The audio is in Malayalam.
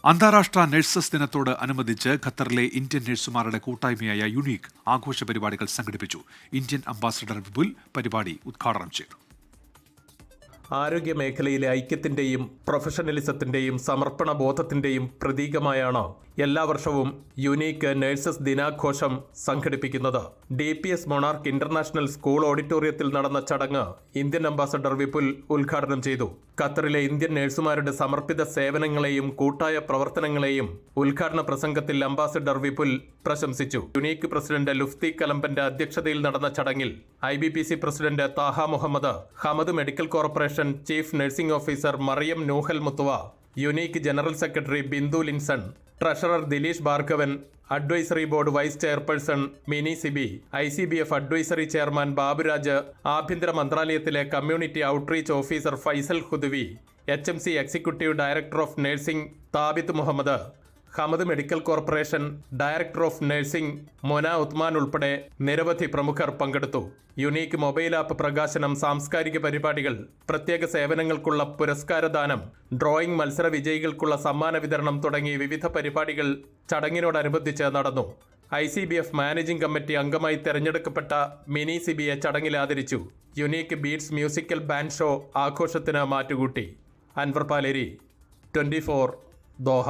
അന്താരാഷ്ട്ര നഴ്സസ് ദിനത്തോട് അനുബന്ധിച്ച് ഖത്തറിലെ ഇന്ത്യൻ നഴ്സുമാരുടെ കൂട്ടായ്മയായ യുണീക്ക് ആഘോഷ പരിപാടികൾ സംഘടിപ്പിച്ചു. ഇന്ത്യൻ അംബാസഡർ വിപുൽ പരിപാടി ഉദ്ഘാടനം ചെയ്തു. ആരോഗ്യ മേഖലയിലെ ഐക്യത്തിന്റെയും പ്രൊഫഷണലിസത്തിന്റെയും സമർപ്പണ ബോധത്തിന്റെയും പ്രതീകമായാണ് എല്ലാ വർഷവും യുണീക്ക് നഴ്സസ് ദിനാഘോഷം സംഘടിപ്പിക്കുന്നത്. DPS മൊണാർക്ക് ഇന്റർനാഷണൽ സ്കൂൾ ഓഡിറ്റോറിയത്തിൽ നടന്ന ചടങ്ങ് ഇന്ത്യൻ അംബാസഡർ വിപുൽ ഉദ്ഘാടനം ചെയ്തു. ഖത്തറിലെ ഇന്ത്യൻ നഴ്സുമാരുടെ സമർപ്പിത സേവനങ്ങളെയും കൂട്ടായ പ്രവർത്തനങ്ങളെയും ഉദ്ഘാടന പ്രസംഗത്തിൽ അംബാസഡർ വിപുൽ പ്രശംസിച്ചു. യുണീക്ക് പ്രസിഡന്റ് ലുഫ്തി കലമ്പന്റെ അധ്യക്ഷതയിൽ നടന്ന ചടങ്ങിൽ IBPC president Taha Muhammad, Hamad medical corporation chief nursing officer Mariam Noohal Mutawa, unique general secretary Bindu Linson, treasurer Dileesh Bhargavan, advisory board vice chairperson Mini Sibi, ICBF advisory chairman Baburaj, ആഭ്യന്തര മന്ത്രാലയത്തിലെ community outreach officer Faisal Qudwi, HMC executive director of nursing Thabit Muhammad, Hamad medical corporation director of nursing Mona Othman ഉൾപ്പെടെ നിരവധി പ്രമുഖർ പങ്കെടുത്തു. യുണീക്ക് മൊബൈൽ ആപ്പ് പ്രകാശനം, സാംസ്കാരിക പരിപാടികൾ, പ്രത്യേക സേവനങ്ങൾക്കുള്ള പുരസ്കാരദാനം, ഡ്രോയിംഗ് മത്സര വിജയികൾക്കുള്ള സമ്മാന വിതരണം തുടങ്ങി വിവിധ പരിപാടികൾ ചടങ്ങിനോടനുബന്ധിച്ച് നടന്നു. ICBF മാനേജിംഗ് കമ്മിറ്റി അംഗമായി തെരഞ്ഞെടുക്കപ്പെട്ട മിനി സിബിയെ ചടങ്ങിൽ ആദരിച്ചു. Unique beats musical band show ആഘോഷത്തിന് മാറ്റുകൂട്ടി. അൻവർ പാലേരി, 24 ദോഹ.